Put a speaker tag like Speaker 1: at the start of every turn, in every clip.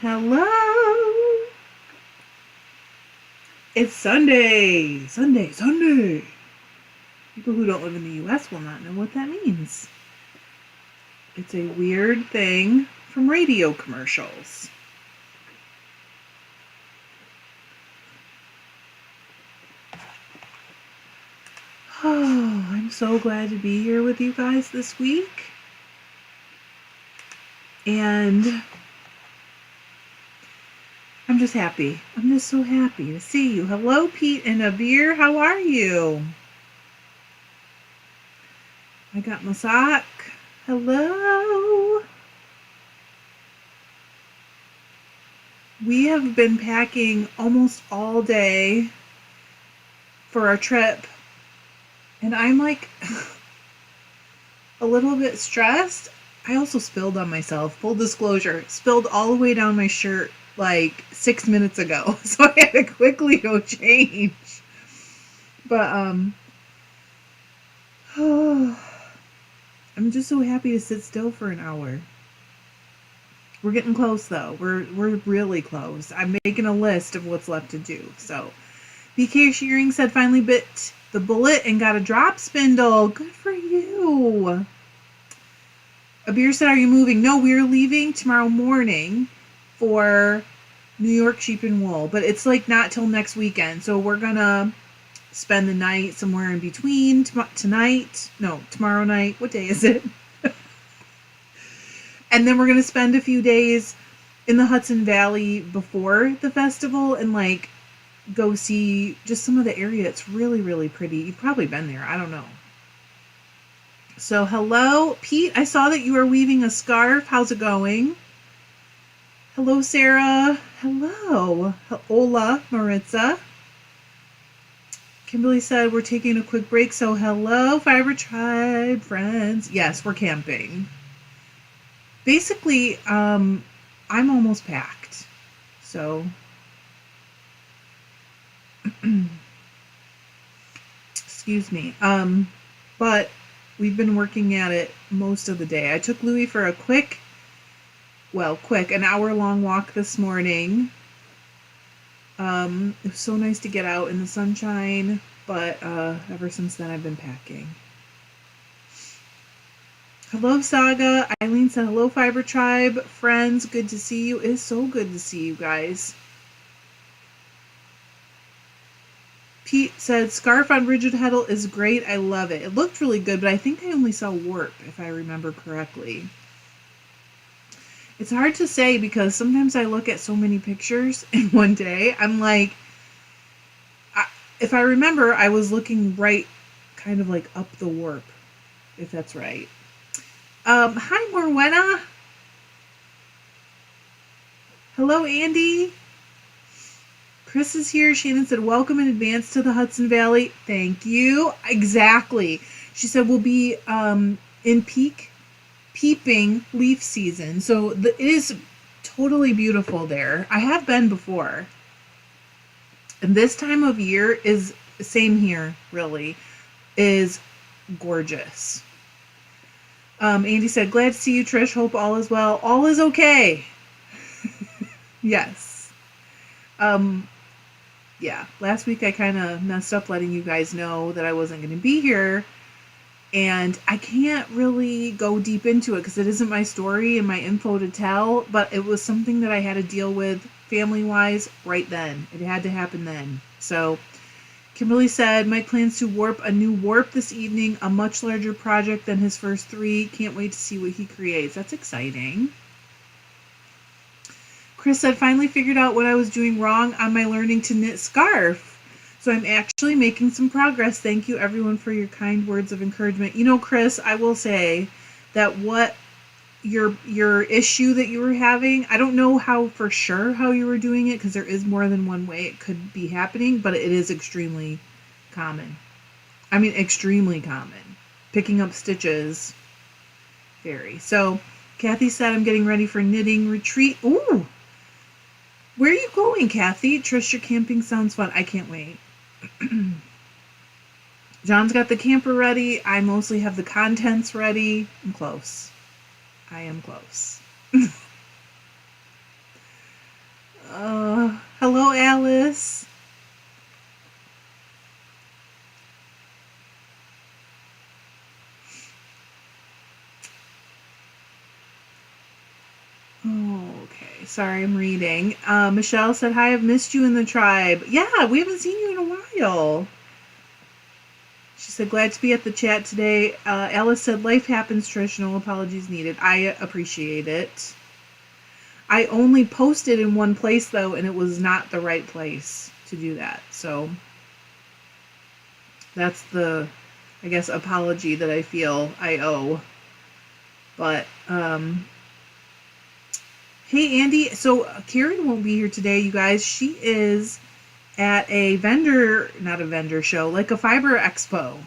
Speaker 1: Hello. It's Sunday. Sunday. People who don't live in the US will not know what that means. It's a weird thing from radio commercials. Oh, I'm so glad to be here with you guys this week. And I'm just happy. I'm just so happy to see you. Hello, Pete and Abir. How are you? I got Masak. Hello. We have been packing almost all day for our trip. And I'm like a little bit stressed. I also spilled on myself. Full disclosure, spilled all the way down my shirt like 6 minutes ago. So I had to quickly go change. But I'm just so happy to sit still for an hour. We're getting close though. We're really close. I'm making a list of what's left to do. So BK Shearing said finally bit the bullet and got a drop spindle. Good for you. Abir said, are you moving? No, we're leaving tomorrow morning for New York Sheep and Wool, but it's like not till next weekend. So we're gonna spend the night somewhere in between tomorrow night. What day is it? And then we're gonna spend a few days in the Hudson Valley before the festival and like go see just some of the area. It's really, really pretty. You've probably been there. I don't know. So hello, Pete. I saw that you were weaving a scarf. How's it going? Hello, Sarah. Hello. Hola, Maritza. Kimberly said we're taking a quick break. So hello, Fiber Tribe friends. Yes, we're camping. Basically, I'm almost packed. So excuse me. But we've been working at it most of the day. I took Louie for a an hour-long walk this morning. It was so nice to get out in the sunshine, but ever since then I've been packing. Hello, Saga. Eileen said, hello, Fiber Tribe friends. Good to see you. It is so good to see you guys. Pete said, scarf on rigid heddle is great. I love it. It looked really good, but I think I only saw warp, if I remember correctly. It's hard to say because sometimes I look at so many pictures in one day. I'm like, if I remember, I was looking right, kind of like up the warp, if that's right. Hi, Morwenna. Hello, Andy. Chris is here. Shannon said, welcome in advance to the Hudson Valley. Thank you. Exactly. She said, we'll be in peeping leaf season. So it is totally beautiful there. I have been before. And this time of year is, same here, really, is gorgeous. Andy said, glad to see you, Trish. Hope all is well. All is okay. Yes. Yeah, last week I kind of messed up letting you guys know that I wasn't going to be here. And I can't really go deep into it because it isn't my story and my info to tell, but it was something that I had to deal with family-wise right then. It had to happen then. So Kimberly said, Mike plans to warp a new warp this evening, a much larger project than his first 3. Can't wait to see what he creates. That's exciting. Chris said, finally figured out what I was doing wrong on my learning to knit scarf. So I'm actually making some progress. Thank you, everyone, for your kind words of encouragement. You know, Chris, I will say that what your issue that you were having, I don't know how for sure how you were doing it because there is more than one way it could be happening, but it is extremely common. I mean, extremely common. Picking up stitches, very. So Kathy said, I'm getting ready for knitting retreat. Ooh! Where are you going, Kathy? Trish, your camping sounds fun. I can't wait. John's got the camper ready. I mostly have the contents ready. I'm close. I am close. Hello, Alice. Okay, sorry, I'm reading. Michelle said, hi, I've missed you in the tribe. Yeah, we haven't seen you in a while. She said, glad to be at the chat today. Alice said, life happens, Trish, no apologies needed. I appreciate it. I only posted in one place, though, and it was not the right place to do that. So that's the, I guess, apology that I feel I owe. But, hey, Andy. So Karen won't be here today, you guys. She is at a not a vendor show, like a fiber expo.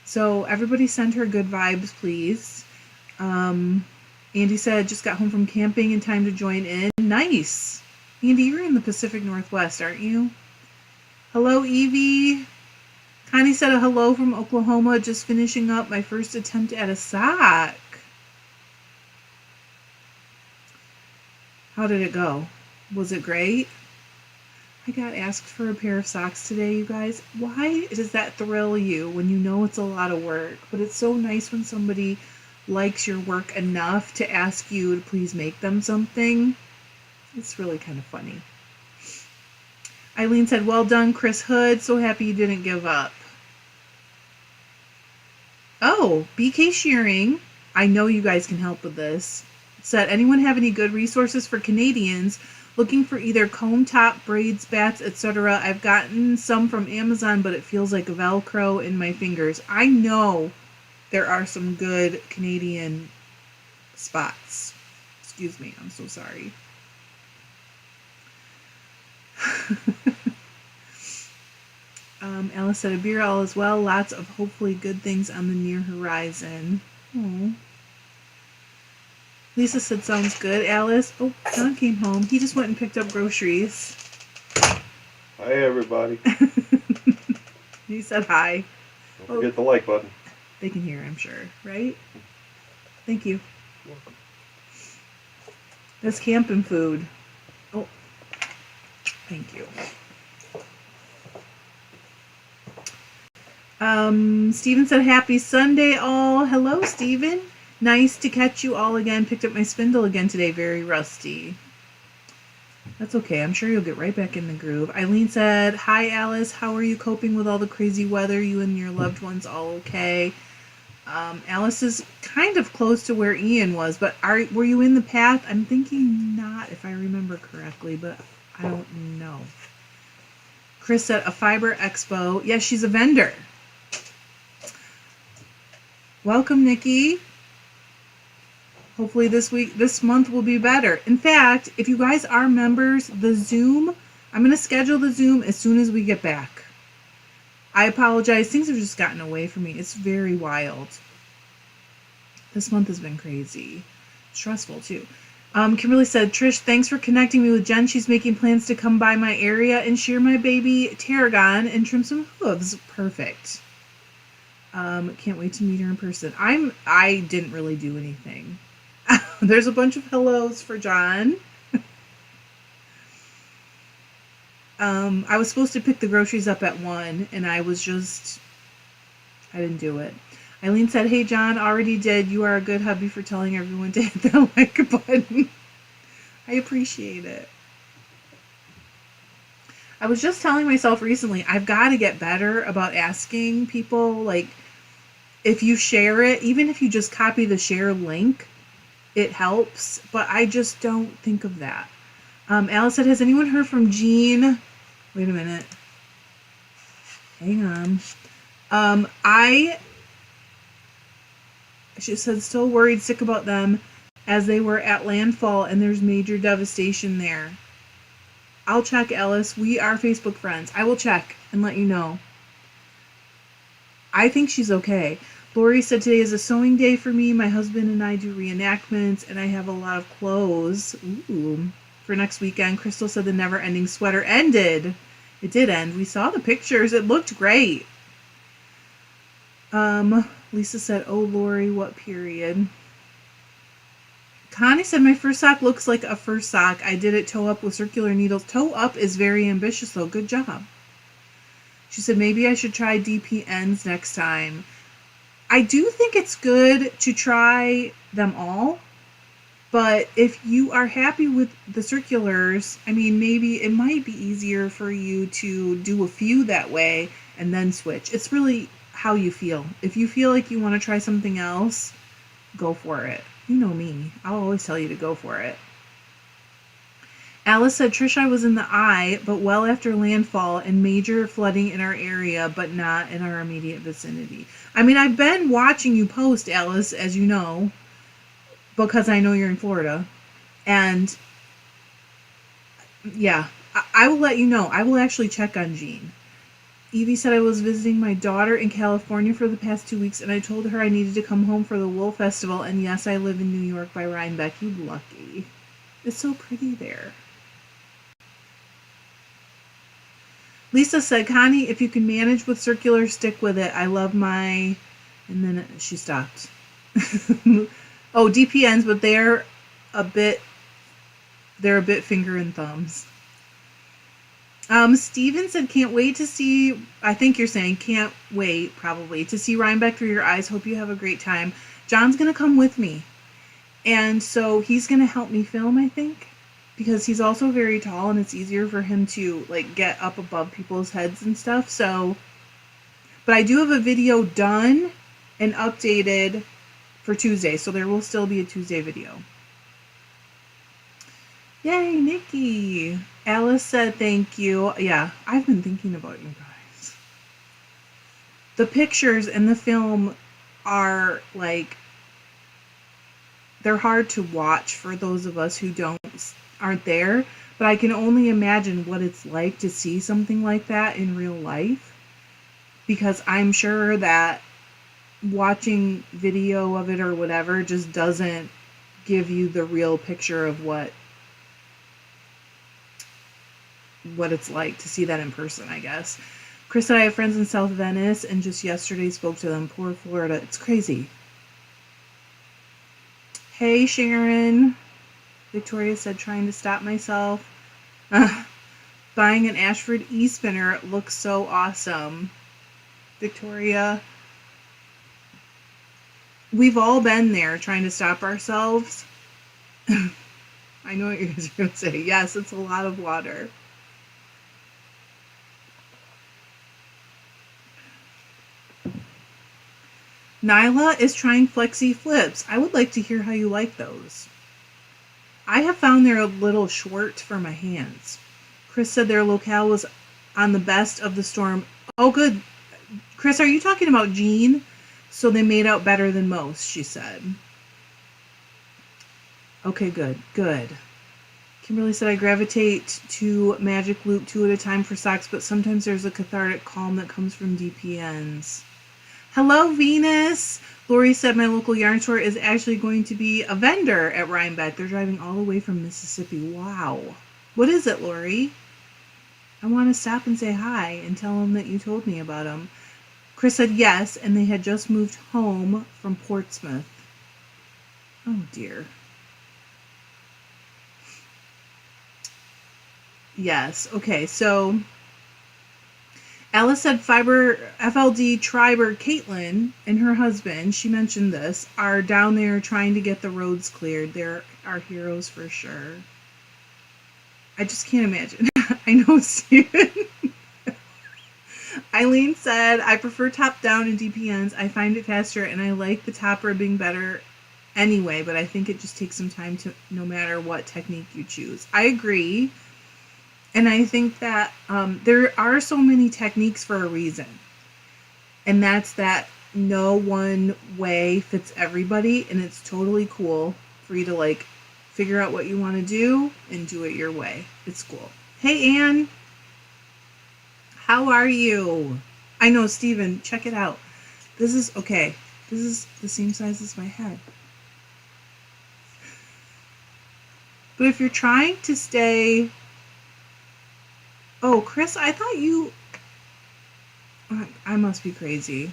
Speaker 1: So everybody send her good vibes, please. Andy said, just got home from camping in time to join in. Nice. Andy, you're in the Pacific Northwest, aren't you? Hello, Evie. Connie said a hello from Oklahoma, just finishing up my first attempt at a sock. How did it go? Was it great? I got asked for a pair of socks today, you guys. Why does that thrill you when you know it's a lot of work? But it's so nice when somebody likes your work enough to ask you to please make them something. It's really kind of funny. Eileen said, well done, Chris Hood. So happy you didn't give up. Oh, BK Shearing. I know you guys can help with this. Said, anyone have any good resources for Canadians looking for either comb top, braids, bats, etc.? I've gotten some from Amazon, but it feels like Velcro in my fingers. I know there are some good Canadian spots. Excuse me, I'm so sorry. Alice said, a beer all as well. Lots of hopefully good things on the near horizon. Aww. Lisa said, sounds good. Alice. Oh, John came home. He just went and picked up groceries.
Speaker 2: Hi, everybody.
Speaker 1: He said hi.
Speaker 2: Don't forget the like button.
Speaker 1: They can hear, I'm sure, right? Thank you.
Speaker 2: You're welcome.
Speaker 1: That's camping food. Oh, thank you. Steven said, happy Sunday all. Hello, Steven. Nice to catch you all again. Picked up my spindle again today. Very rusty. That's okay. I'm sure you'll get right back in the groove. Eileen said, hi, Alice. How are you coping with all the crazy weather? You and your loved ones all okay? Alice is kind of close to where Ian was, but were you in the path? I'm thinking not, if I remember correctly, but I don't know. Chris said, a fiber expo. Yes, she's a vendor. Welcome, Nikki. Hopefully this month will be better. In fact, if you guys are members, the Zoom, I'm going to schedule the Zoom as soon as we get back. I apologize. Things have just gotten away from me. It's very wild. This month has been crazy. Stressful, too. Kimberly said, Trish, thanks for connecting me with Jen. She's making plans to come by my area and shear my baby tarragon and trim some hooves. Perfect. Can't wait to meet her in person. I didn't really do anything. There's a bunch of hellos for John. I was supposed to pick the groceries up at 1, and I didn't do it. Eileen said, hey, John, already did. You are a good hubby for telling everyone to hit the like button. I appreciate it. I was just telling myself recently, I've got to get better about asking people, like, if you share it, even if you just copy the share link, it helps, but I just don't think of that. Alice said, has anyone heard from Jean? Wait a minute. Hang on. She said, still worried, sick about them as they were at landfall and there's major devastation there. I'll check, Alice. We are Facebook friends. I will check and let you know. I think she's okay. Lori said, today is a sewing day for me. My husband and I do reenactments, and I have a lot of clothes. Ooh. For next weekend. Crystal said the never-ending sweater ended. It did end. We saw the pictures. It looked great. Lisa said, oh, Lori, what period? Connie said, my first sock looks like a first sock. I did it toe up with circular needles. Toe up is very ambitious, though. Good job. She said, maybe I should try DPNs next time. I do think it's good to try them all. But if you are happy with the circulars, I mean, maybe it might be easier for you to do a few that way and then switch. It's really how you feel. If you feel like you want to try something else, go for it. You know me. I'll always tell you to go for it. Alice said, Trish, I was in the eye, but well after landfall and major flooding in our area, but not in our immediate vicinity. I mean, I've been watching you post, Alice, as you know, because I know you're in Florida. And yeah, I will let you know. I will actually check on Jean. Evie said, I was visiting my daughter in California for the past 2 weeks, and I told her I needed to come home for the Wool Festival, and yes, I live in New York by Rhinebeck. You lucky. It's so pretty there. Lisa said, Connie, if you can manage with circular, stick with it. I love my... And then she stopped. Oh, DPNs, but they're a bit finger and thumbs. Steven said, can't wait to see, I think you're saying can't wait, probably, to see Rhinebeck through your eyes. Hope you have a great time. John's going to come with me. And so he's going to help me film, I think, because he's also very tall and it's easier for him to, like, get up above people's heads and stuff. So, but I do have a video done and updated for Tuesday, so there will still be a Tuesday video. Yay, Nikki. Alice said thank you. Yeah, I've been thinking about you guys. The pictures and the film are like, they're hard to watch for those of us who aren't there, but I can only imagine what it's like to see something like that in real life, because I'm sure that watching video of it or whatever just doesn't give you the real picture of what it's like to see that in person, I guess. Chris said, I have friends in South Venice and just yesterday spoke to them. Poor Florida. It's crazy. Hey, Sharon. Victoria said, trying to stop myself. Buying an Ashford e-spinner. It looks so awesome. Victoria, we've all been there trying to stop ourselves. I know what you guys are going to say. Yes, it's a lot of water. Nyla is trying flexi flips. I would like to hear how you like those. I have found they're a little short for my hands. Chris said their locale was on the best of the storm. Oh, good. Chris, are you talking about Jean? So they made out better than most, she said. Okay, good. Good. Kimberly said, I gravitate to Magic Loop 2 at a time for socks, but sometimes there's a cathartic calm that comes from DPNs. Hello, Venus. Lori said, my local yarn store is actually going to be a vendor at Rhinebeck. They're driving all the way from Mississippi. Wow. What is it, Lori? I want to stop and say hi and tell them that you told me about them. Chris said yes, and they had just moved home from Portsmouth. Oh, dear. Yes. Okay, so Alice said FLD Triber Caitlin and her husband, she mentioned this, are down there trying to get the roads cleared. They're our heroes for sure. I just can't imagine. I know, Steven. Eileen said, I prefer top down in DPNs. I find it faster and I like the top ribbing better anyway, but I think it just takes some time to, no matter what technique you choose. I agree. And I think that there are so many techniques for a reason. And that's that no one way fits everybody. And it's totally cool for you to like figure out what you want to do and do it your way. It's cool. Hey, Anne. How are you? I know, Steven, check it out. This is, okay. This is the same size as my head. But if you're trying to stay... Oh, Chris, I thought you... I must be crazy.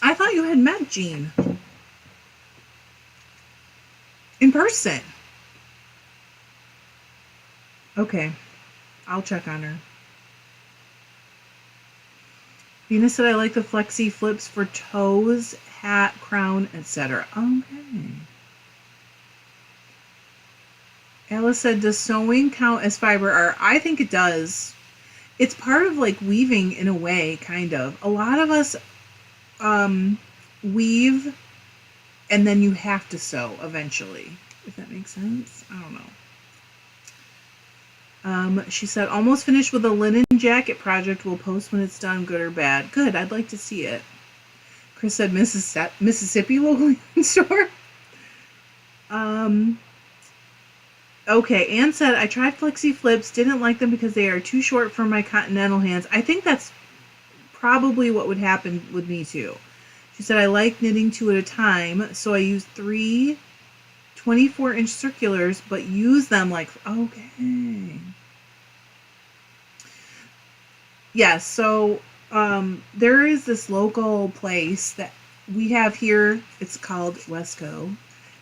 Speaker 1: I thought you had met Jean? In person. Okay. I'll check on her. Venus said I like the flexi flips for toes, hat, crown, etc. Okay. Alice said, does sewing count as fiber art? I think it does. It's part of like weaving in a way, kind of. A lot of us weave and then you have to sew eventually, if that makes sense. I don't know. She said, almost finished with a linen jacket project. We'll post when it's done, good or bad. Good, I'd like to see it. Chris said, Mississippi local store. Okay, Anne said, I tried flexi flips, didn't like them because they are too short for my continental hands. I think that's probably what would happen with me too. She said, I like knitting 2 at a time, so I use 3 24-inch circulars, but use them like, okay. Yes, so there is this local place that we have here. It's called Wesco,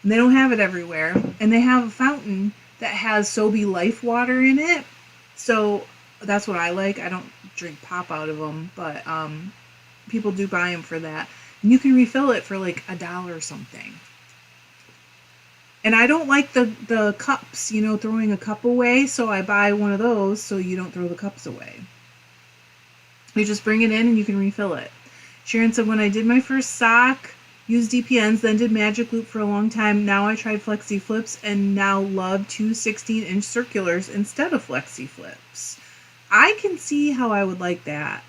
Speaker 1: and they don't have it everywhere. And they have a fountain that has Sobe Life water in it. So that's what I like. I don't drink pop out of them, but people do buy them for that. And you can refill it for like $1 or something. And I don't like the cups, throwing a cup away. So I buy one of those so you don't throw the cups away. You just bring it in and you can refill it. Sharon said, when I did my first sock, used DPNs, then did magic loop for a long time. Now I tried flexi flips and now love 2 16-inch circulars instead of flexi flips. I can see how I would like that.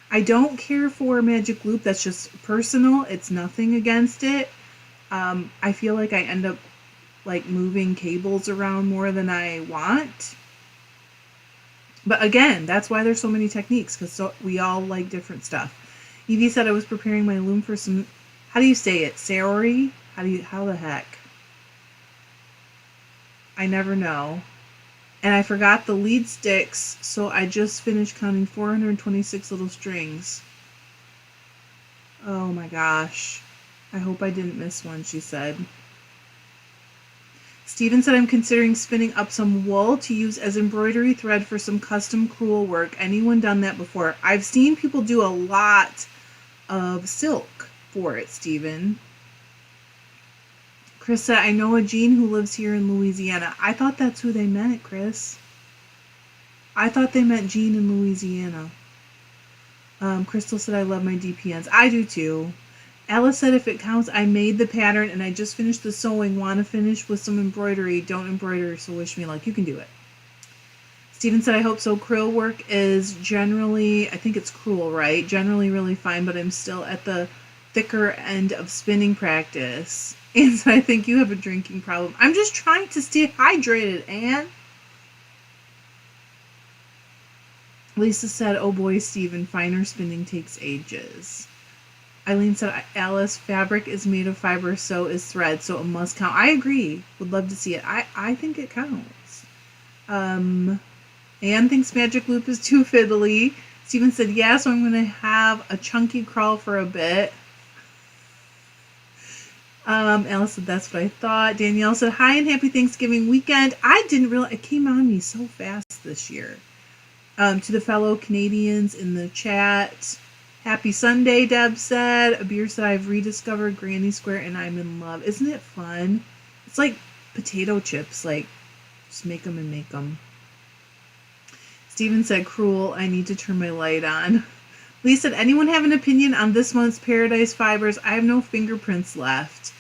Speaker 1: I don't care for magic loop. That's just personal. It's nothing against it. I feel like I end up like moving cables around more than I want. But again, that's why there's so many techniques, because we all like different stuff. Evie said I was preparing my loom for some, how do you say it? Saori? How the heck? I never know. And I forgot the lead sticks, so I just finished counting 426 little strings. Oh my gosh. I hope I didn't miss one, she said. Steven said, I'm considering spinning up some wool to use as embroidery thread for some custom crewel work. Anyone done that before? I've seen people do a lot of silk for it, Steven. Chris said, I know a Jean who lives here in Louisiana. I thought that's who they meant, Chris. I thought they meant Jean in Louisiana. Crystal said, I love my DPNs. I do too. Alice said, if it counts, I made the pattern and I just finished the sewing. Want to finish with some embroidery. Don't embroider, so wish me luck. You can do it. Steven said, I hope so. Crewel work is generally, I think it's crewel, right? Generally really fine, but I'm still at the thicker end of spinning practice. And so I think you have a drinking problem. I'm just trying to stay hydrated, Anne. Lisa said, oh boy, Steven, finer spinning takes ages. Eileen said, Alice, fabric is made of fiber, so is thread, so it must count. I agree. Would love to see it. I think it counts. Anne thinks magic loop is too fiddly. Steven said, yeah, so I'm going to have a chunky crawl for a bit. Alice said, that's what I thought. Danielle said, hi and happy Thanksgiving weekend. I didn't realize, it came on me so fast this year. To the fellow Canadians in the chat, happy Sunday, Deb said. Abir said, I've rediscovered Granny Square and I'm in love. Isn't it fun? It's like potato chips. Like, just make them and make them. Steven said, cruel. I need to turn my light on. Lee said, anyone have an opinion on this month's Paradise Fibers? I have no fingerprints left.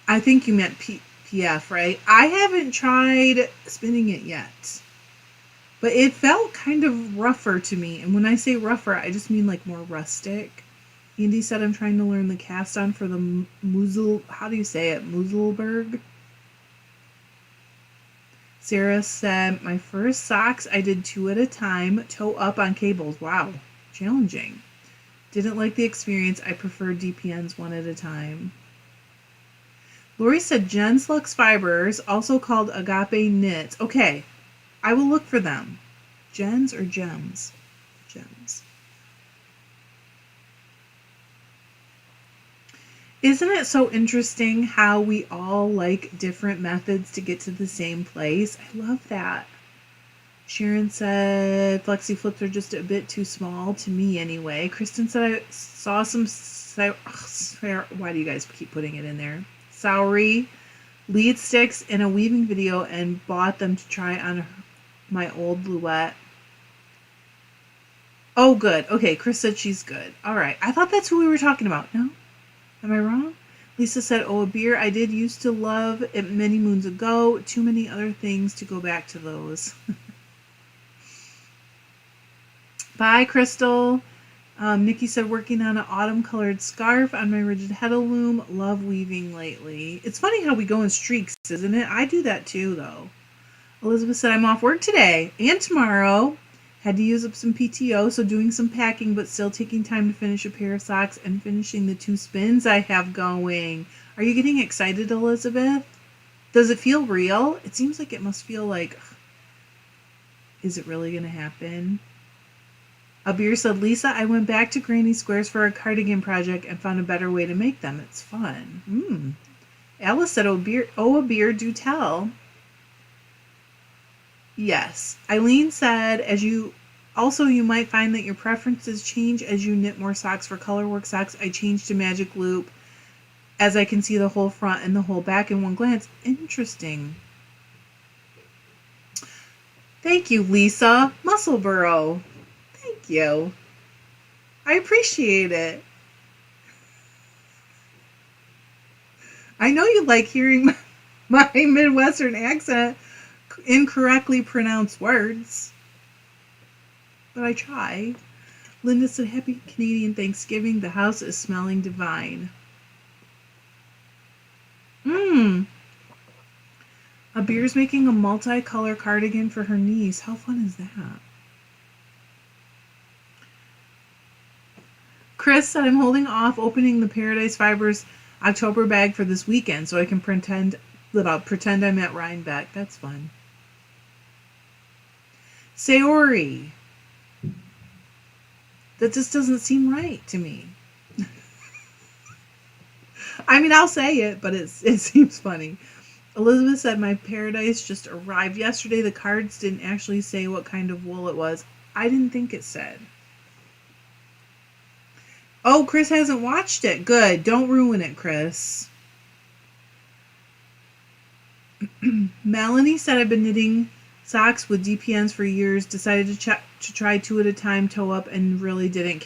Speaker 1: I think you meant PF, right? I haven't tried spinning it yet. But it felt kind of rougher to me. And when I say rougher, I just mean like more rustic. Andy said, I'm trying to learn the cast on for the how do you say it? Muselberg? Sarah said, my first socks, I did 2 at a time, toe up on cables. Wow, challenging. Didn't like the experience. I prefer DPNs 1 at a time. Lori said, Jen's Lux Fibers, also called Agape Knits. Okay. I will look for them. Gens or gems? Gems. Isn't it so interesting how we all like different methods to get to the same place? I love that. Sharon said flexi flips are just a bit too small to me anyway. Kristen said I saw some. Why do you guys keep putting it in there? Soury lead sticks in a weaving video and bought them to try on my old Bluette. Oh, good. Okay, Chris said she's good. All right. I thought that's who we were talking about. No? Am I wrong? Lisa said, oh, a beer I did used to love it many moons ago. Too many other things to go back to those. Bye, Crystal. Nikki said, working on an autumn-colored scarf on my rigid heddle loom. Love weaving lately. It's funny how we go in streaks, isn't it? I do that too, though. Elizabeth said, I'm off work today and tomorrow. Had to use up some PTO, so doing some packing, but still taking time to finish a pair of socks and finishing the 2 spins I have going. Are you getting excited, Elizabeth? Does it feel real? It seems like it must feel like, is it really going to happen? Abir said, Lisa, I went back to Granny Squares for a cardigan project and found a better way to make them. It's fun. Alice said, oh, Abir, do tell. Yes. Eileen said, you might find that your preferences change as you knit more socks. For colorwork socks, I changed to magic loop as I can see the whole front and the whole back in one glance. Interesting. Thank you, Lisa. Musselboro. Thank you. I appreciate it. I know you like hearing my Midwestern accent incorrectly pronounced words, but I try. Linda said, happy Canadian Thanksgiving. The house is smelling divine. Abir's making a multicolor cardigan for her niece. How fun is that? Chris said, I'm holding off opening the Paradise Fibers October bag for this weekend so I can pretend I'm at Rhinebeck. That's fun. Sayori. That just doesn't seem right to me. I mean, I'll say it, but it seems funny. Elizabeth said, my Paradise just arrived yesterday. The cards didn't actually say what kind of wool it was. I didn't think it said. Oh, Chris hasn't watched it. Good. Don't ruin it, Chris. Melanie said, I've been knitting socks with DPNs for years. Decided to try 2 at a time, toe up, and really don't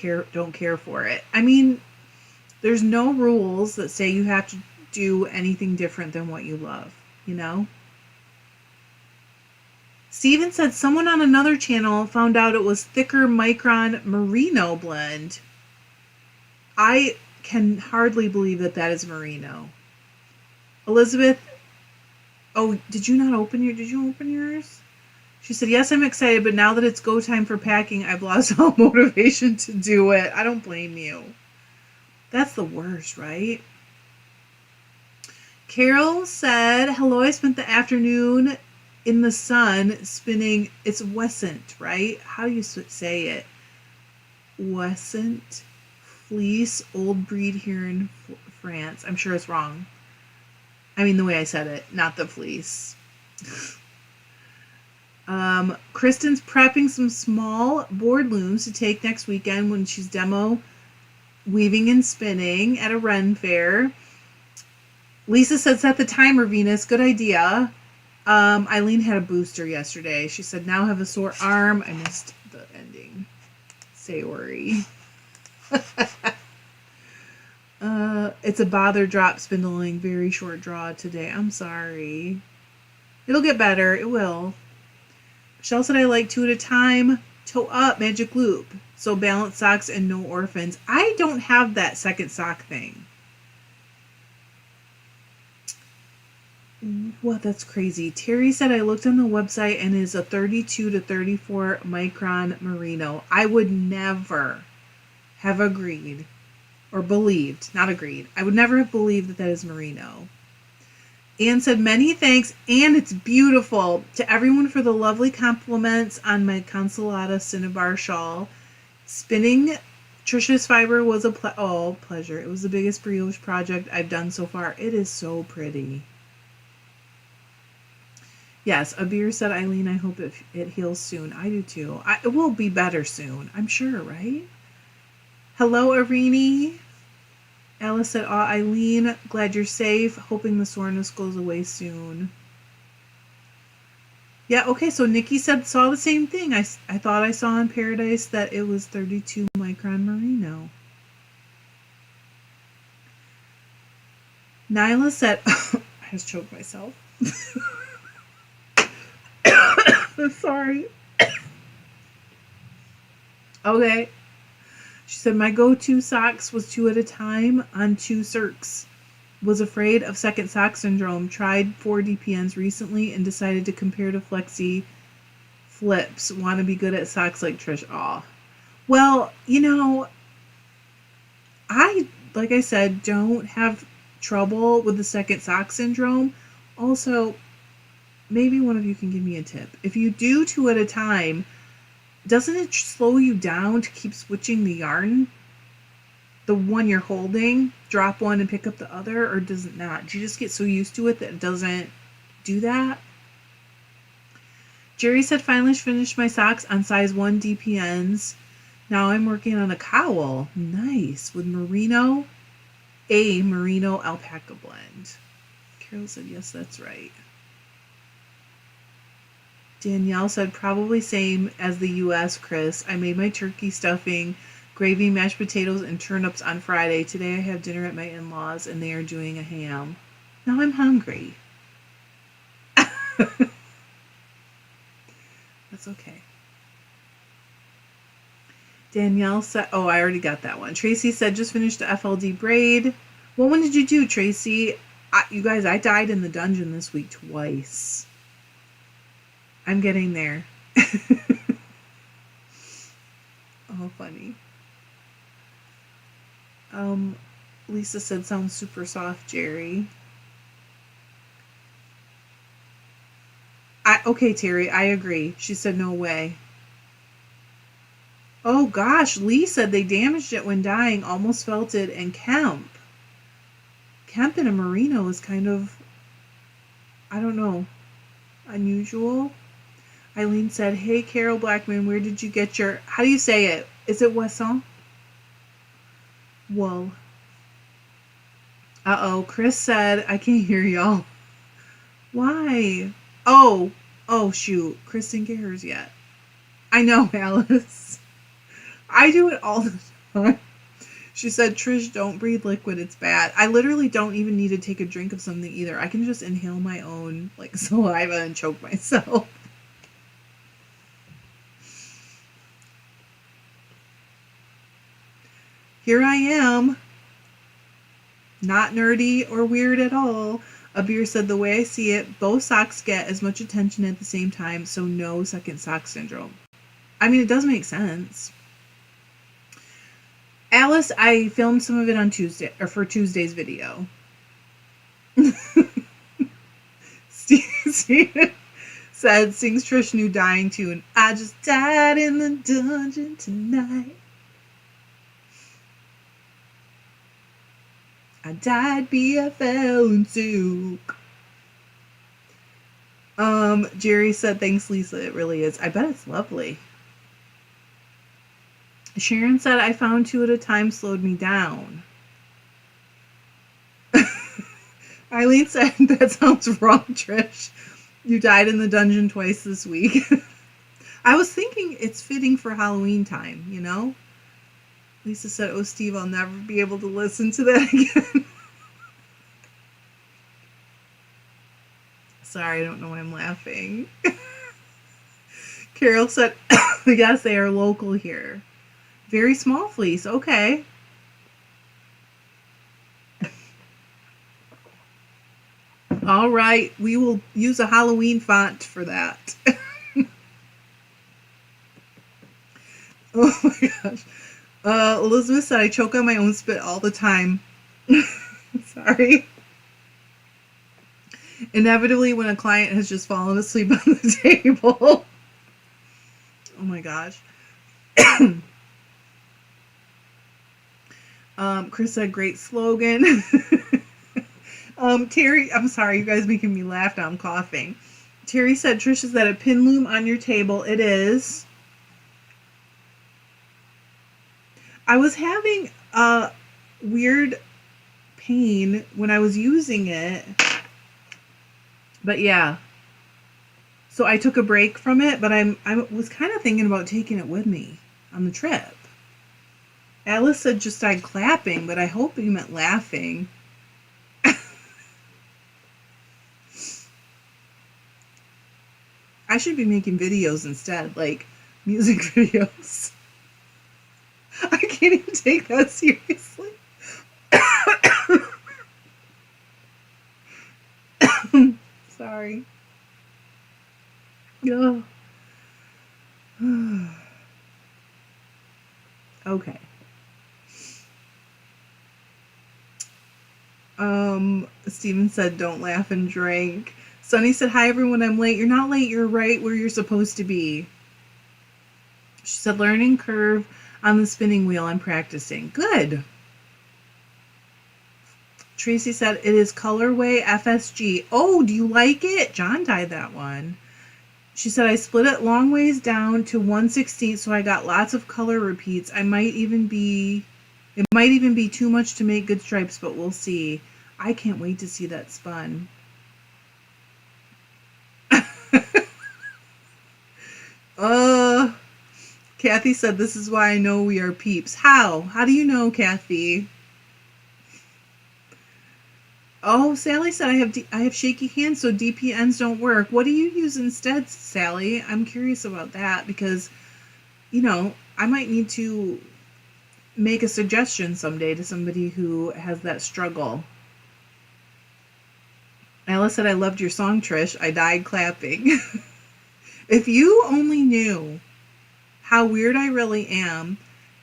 Speaker 1: care for it. I mean, there's no rules that say you have to do anything different than what you love, you know? Steven said someone on another channel found out it was thicker micron merino blend. I can hardly believe that is merino. Elizabeth, oh, did you open yours? She said, yes, I'm excited, but now that it's go time for packing, I've lost all motivation to do it. I don't blame you. That's the worst, right? Carol said, hello, I spent the afternoon in the sun spinning. It's Wessant, right? How do you say it? Wessant fleece, old breed here in France. I'm sure it's wrong. I mean, the way I said it, not the fleece. Kristen's prepping some small board looms to take next weekend when she's demo weaving and spinning at a Ren fair. Lisa said, set the timer, Venus. Good idea. Eileen had a booster yesterday. She said, now have a sore arm. I missed the ending. Sayori. It's a bother drop spindling. Very short draw today. I'm sorry. It'll get better. It will. Michelle said, I like 2 at a time. Toe up, magic loop. So balanced socks and no orphans. I don't have that second sock thing. What? That's crazy. Terry said, I looked on the website and is a 32 to 34 micron merino. I would never have agreed or believed, not agreed. I would never have believed that is merino. Anne said, many thanks, and it's beautiful. To everyone for the lovely compliments on my Consolata Cinnabar shawl. Spinning Trisha's fiber was a pleasure. It was the biggest brioche project I've done so far. It is so pretty. Yes, Abir said, Eileen, I hope it heals soon. I do too. It will be better soon, I'm sure, right? Hello, Arini. Alice said, Eileen, glad you're safe. Hoping the soreness goes away soon. Yeah, okay, so Nikki saw the same thing. I thought I saw in Paradise that it was 32 micron merino. Nyla said, I just choked myself. I'm sorry. Okay. She said, my go-to socks was 2 at a time on 2 circs. Was afraid of second sock syndrome. Tried 4 DPNs recently and decided to compare to Flexi flips. Want to be good at socks like Trish. Aw. Well, like I said, don't have trouble with the second sock syndrome. Also, maybe one of you can give me a tip. If you do 2 at a time, doesn't it slow you down to keep switching the yarn? The one you're holding, drop one and pick up the other, or does it not? Do you just get so used to it that it doesn't do that? Jerry said, finally finished my socks on size 1 DPNs. Now I'm working on a cowl. Nice. With merino alpaca blend. Carol said, yes, that's right. Danielle said, probably same as the U.S., Chris. I made my turkey stuffing, gravy, mashed potatoes, and turnips on Friday. Today I have dinner at my in-laws, and they are doing a ham. Now I'm hungry. That's okay. Danielle said, I already got that one. Tracy said, just finished the FLD braid. What one did you do, Tracy? You guys, I died in the dungeon this week twice. I'm getting there. Oh, funny. Lisa said, sounds super soft, Jerry. Okay, Terry, I agree. She said, no way. Oh, gosh, Lee said they damaged it when dyeing, almost felt it, and Kemp in a merino is kind of, I don't know, unusual. Eileen said, hey, Carol Blackman, where did you get your, how do you say it? Is it Wesson? Wool. Uh-oh, Chris said, I can't hear y'all. Why? Oh, shoot. Chris didn't get hers yet. I know, Alice. I do it all the time. She said, Trish, don't breathe liquid. It's bad. I literally don't even need to take a drink of something either. I can just inhale my own saliva and choke myself. Here I am. Not nerdy or weird at all. Abir said, the way I see it, both socks get as much attention at the same time, so no second sock syndrome. I mean, it does make sense. Alice, I filmed some of it on Tuesday, or for Tuesday's video. Steve said, sings Trish new dying tune. I just died in the dungeon tonight. I died BFL and Zook. Jerry said, thanks, Lisa. It really is. I bet it's lovely. Sharon said, I found 2 at a time slowed me down. Eileen said, that sounds wrong, Trish. You died in the dungeon twice this week. I was thinking it's fitting for Halloween time, Lisa said, oh, Steve, I'll never be able to listen to that again. Sorry, I don't know why I'm laughing. Carol said, yes, they are local here. Very small fleece. Okay. All right. We will use a Halloween font for that. Oh my gosh. Elizabeth said, I choke on my own spit all the time. Sorry. Inevitably, when a client has just fallen asleep on the table. Oh my gosh. Chris said, great slogan. Terry, I'm sorry, you guys making me laugh now. I'm coughing. Terry said, Trish, is that a pin loom on your table? It is. I was having a weird pain when I was using it. But yeah. So I took a break from it, but I was kind of thinking about taking it with me on the trip. Alice said just died clapping, but I hope you meant laughing. I should be making videos instead, like music videos. I can't even take that seriously. Sorry. Oh. Okay. Steven said, don't laugh and drink. Sunny said, hi everyone, I'm late. You're not late, you're right where you're supposed to be. She said, learning curve on the spinning wheel, I'm practicing. Good. Tracy said, it is colorway FSG. Oh, do you like it? John dyed that one. She said, I split it long ways down to 1/16, so I got lots of color repeats. It might even be too much to make good stripes, but we'll see. I can't wait to see that spun. Kathy said, this is why I know we are peeps. How? How do you know, Kathy? Oh, Sally said, I have shaky hands, so DPNs don't work. What do you use instead, Sally? I'm curious about that because, I might need to make a suggestion someday to somebody who has that struggle. Alice said, I loved your song, Trish. I died clapping. If you only knew how weird I really am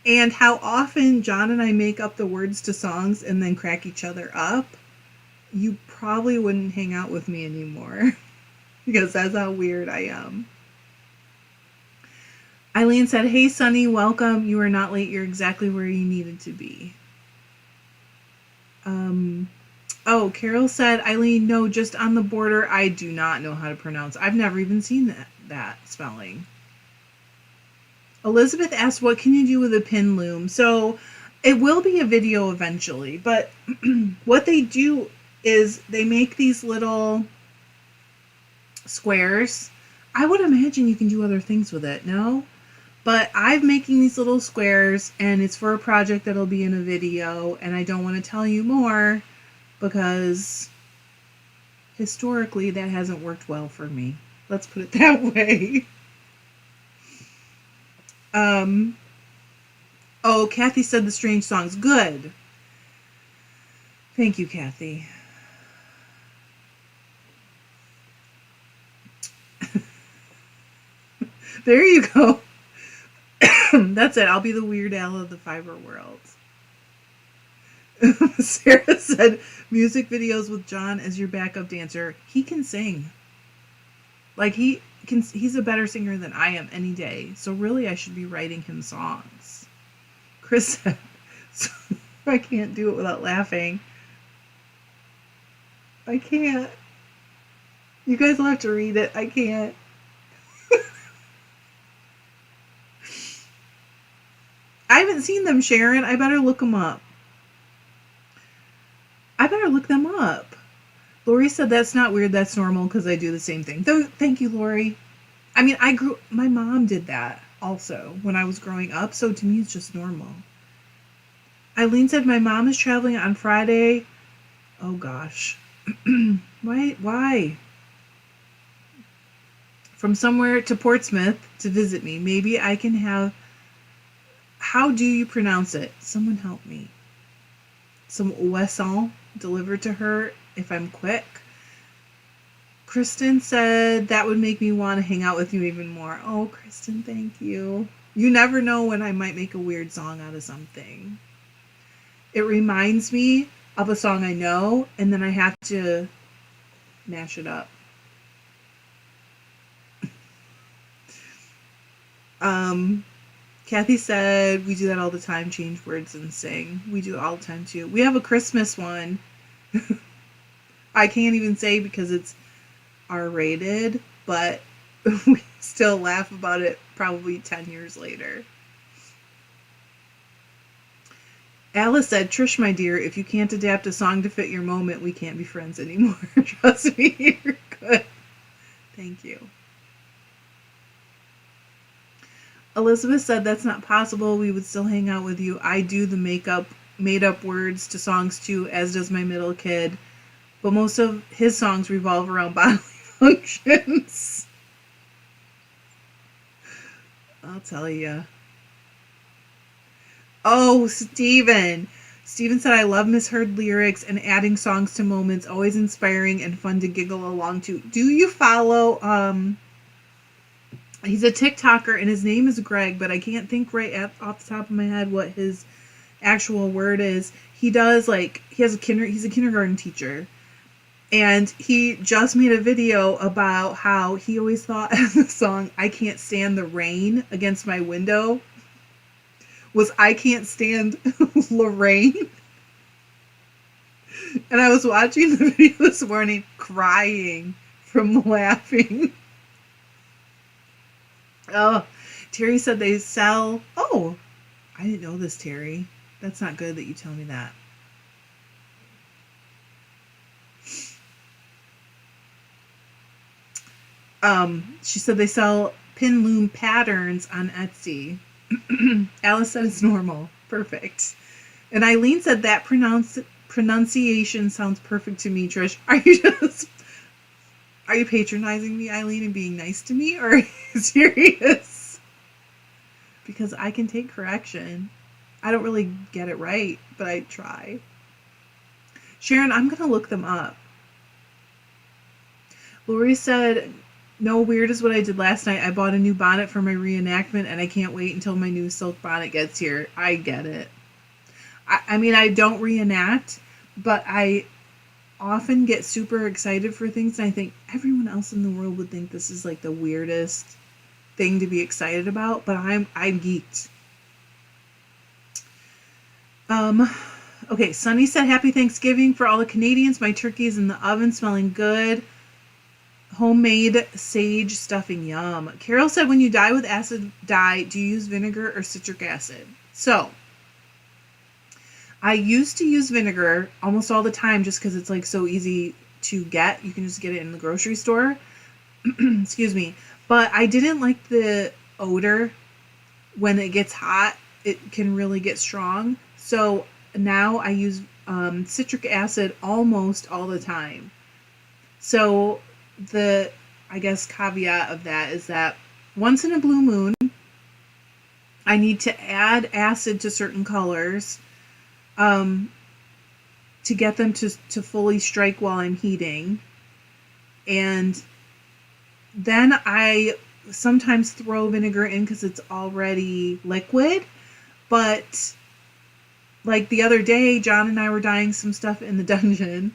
Speaker 1: and how often John and I make up the words to songs and then crack each other up, you probably wouldn't hang out with me anymore because that's how weird I am. Eileen said, hey, Sunny, welcome. You are not late. You're exactly where you needed to be. Carol said, Eileen, no, just on the border. I do not know how to pronounce. I've never even seen that spelling. Elizabeth asked, what can you do with a pin loom? So it will be a video eventually, but what they do is they make these little squares. I would imagine you can do other things with it, no? But I'm making these little squares, and it's for a project that'll be in a video, and I don't want to tell you more because historically that hasn't worked well for me. Let's put it that way. Kathy said the strange songs. Good. Thank you, Kathy. There you go. That's it. I'll be the Weird Al of the fiber world. Sarah said, music videos with John as your backup dancer. He can sing. Like, he's a better singer than I am any day. So really, I should be writing him songs. Chris said, I can't do it without laughing. I can't. You guys will have to read it. I can't. I haven't seen them, Sharon. I better look them up. Lori said, that's not weird. That's normal because I do the same thing. Thank you, Lori. I mean, my mom did that also when I was growing up. So to me, it's just normal. Eileen said, my mom is traveling on Friday. Oh, gosh. Why? From somewhere to Portsmouth to visit me. Maybe I can have... How do you pronounce it? Someone help me. Some oisson delivered to her if I'm quick. Kristen said that would make me want to hang out with you even more. Oh, Kristen, thank you. You never know when I might make a weird song out of something. It reminds me of a song I know, and then I have to mash it up. Kathy said we do that all the time, change words and sing. We do it all the time too. We have a Christmas one. I can't even say because it's R-rated, but we still laugh about it probably 10 years later. Alice said, Trish, my dear, if you can't adapt a song to fit your moment, we can't be friends anymore. Trust me, you're good. Thank you. Elizabeth said, that's not possible. We would still hang out with you. I do the made up words to songs too, as does my middle kid. But most of his songs revolve around bodily functions. I'll tell you. Oh, Steven. Steven said, I love misheard lyrics and adding songs to moments, always inspiring and fun to giggle along to. Do you follow, he's a TikToker and his name is Greg, but I can't think off the top of my head what his actual word is. He does he's a kindergarten teacher. And he just made a video about how he always thought the song I Can't Stand the Rain Against My Window was I Can't Stand Lorraine. And I was watching the video this morning crying from laughing. Oh, Terry said they sell... Oh, I didn't know this, Terry. That's not good that you tell me that. She said they sell pin loom patterns on Etsy. Alice said it's normal. Perfect. And Eileen said that pronunciation sounds perfect to me, Trish. Are you patronizing me, Eileen, and being nice to me, or are you serious? Because I can take correction. I don't really get it right, but I try. Sharon, I'm going to look them up. Lori said, no, weird is what I did last night. I bought a new bonnet for my reenactment, and I can't wait until my new silk bonnet gets here. I get it. I mean, I don't reenact, but I often get super excited for things, and I think everyone else in the world would think this is like the weirdest thing to be excited about, but I'm geeked. Okay, Sunny said, happy Thanksgiving for all the Canadians. My turkey is in the oven, smelling good. Homemade sage stuffing, yum. Carol said, when you dye with acid dye, do you use vinegar or citric acid? So, I used to use vinegar almost all the time just because it's like so easy to get. You can just get it in the grocery store. Excuse me. But I didn't like the odor. When it gets hot, it can really get strong. So now I use citric acid almost all the time. So the, I guess, caveat of that is that once in a blue moon, I need to add acid to certain colors to get them to fully strike while I'm heating. And then I sometimes throw vinegar in because it's already liquid. But like the other day, John and I were dyeing some stuff in the dungeon.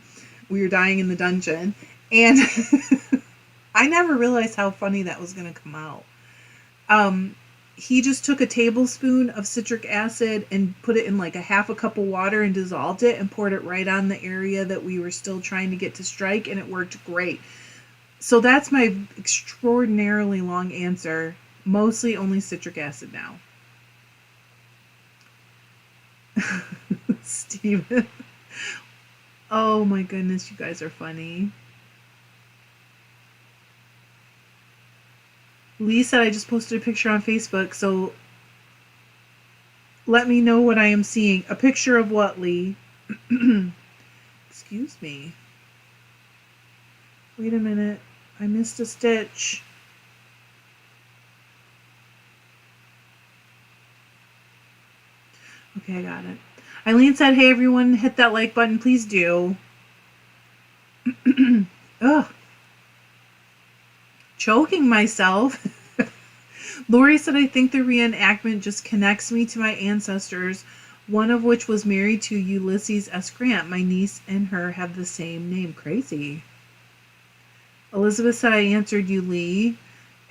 Speaker 1: We were dyeing in the dungeon. And I never realized how funny that was going to come out. He just took a tablespoon of citric acid and put it in like a half a cup of water and dissolved it and poured it right on the area that we were still trying to get to strike, and it worked great. So that's my extraordinarily long answer. Mostly only citric acid now. Steven. Oh my goodness, you guys are funny. Lee said, I just posted a picture on Facebook, so let me know what I am seeing. A picture of what, Lee? Excuse me. Wait a minute. I missed a stitch. Okay, I got it. Eileen said, hey everyone, hit that like button. Please do. Ugh. Choking myself. Lori said, I think the reenactment just connects me to my ancestors, one of which was married to Ulysses S. Grant. My niece and her have the same name. Crazy. Elizabeth said, I answered you, Lee.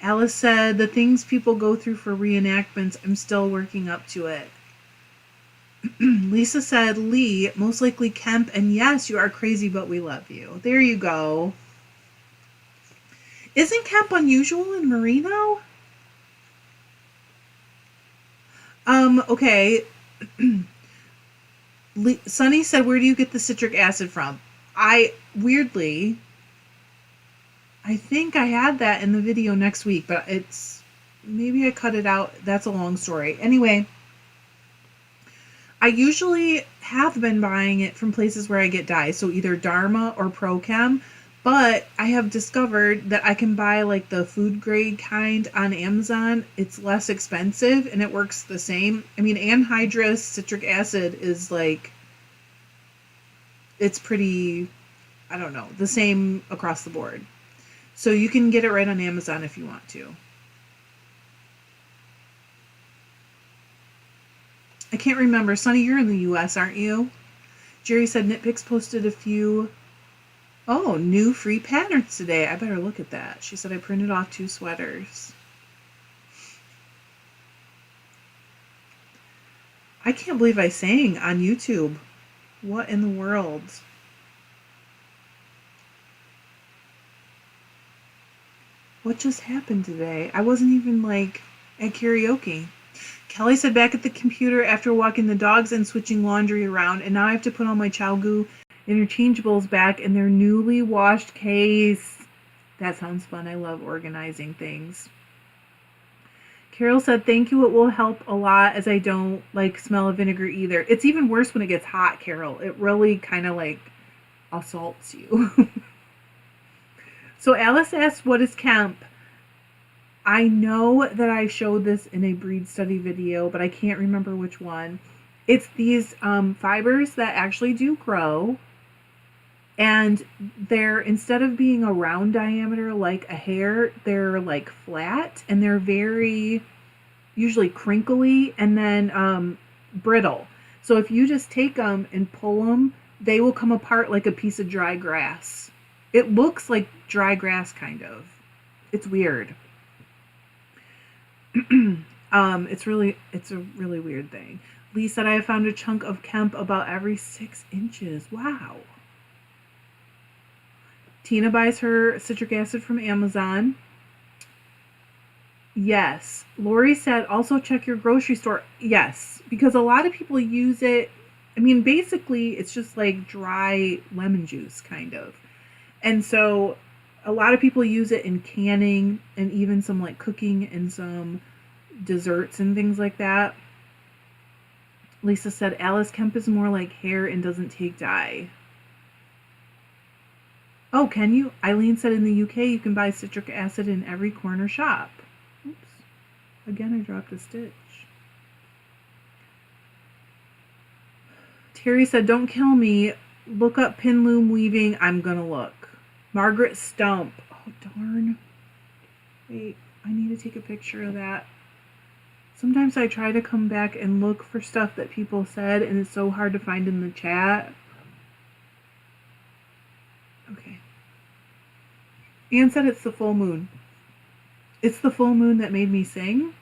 Speaker 1: Alice said, the things people go through for reenactments, I'm still working up to it. Lisa said, Lee, most likely Kemp, and yes, you are crazy, but we love you. There you go. Isn't Kemp unusual in Merino? Okay. Sunny said, where do you get the citric acid from? Weirdly, I think I had that in the video next week, but maybe I cut it out. That's a long story. Anyway, I usually have been buying it from places where I get dyes, so either Dharma or ProChem, but I have discovered that I can buy like the food grade kind on Amazon. It's less expensive and it works the same. I mean, anhydrous citric acid is like, it's pretty, I don't know, the same across the board. So you can get it right on Amazon if you want to. I can't remember. Sonny, you're in the U.S., aren't you? Jerry said Knitpicks posted a few new free patterns today. I better look at that. She said I printed off 2 sweaters. I can't believe I sang on YouTube. What in the world? What just happened today? I wasn't even like at karaoke. Kelly said back at the computer after walking the dogs and switching laundry around, and now I have to put all my ChowGoo interchangeables back in their newly washed case. That sounds fun. I love organizing things. Carol said, thank you. It will help a lot as I don't like smell of vinegar either. It's even worse when it gets hot, Carol. It really kind of like assaults you. So Alice asked, what is Kemp? I know that I showed this in a breed study video, but I can't remember which one. It's these fibers that actually do grow, and they're, instead of being a round diameter like a hair, they're like flat, and they're very usually crinkly and then brittle. So if you just take them and pull them, they will come apart like a piece of dry grass. It looks like dry grass, kind of. It's weird. It's a really weird thing. Lee said, I have found a chunk of Kemp about every 6 inches. Wow. Tina buys her citric acid from Amazon. Yes. Lori said, also check your grocery store. Yes, because a lot of people use it. I mean, basically, it's just like dry lemon juice, kind of. And so a lot of people use it in canning and even some like cooking and some desserts and things like that. Lisa said, Alice, Kemp is more like hair and doesn't take dye. Oh, can you? Eileen said in the UK you can buy citric acid in every corner shop. Oops. Again, I dropped a stitch. Terry said, don't kill me. Look up pin loom weaving. I'm gonna look. Margaret Stump. Oh, darn. Wait, I need to take a picture of that. Sometimes I try to come back and look for stuff that people said, and it's so hard to find in the chat. Okay. Anne said it's the full moon. It's the full moon that made me sing?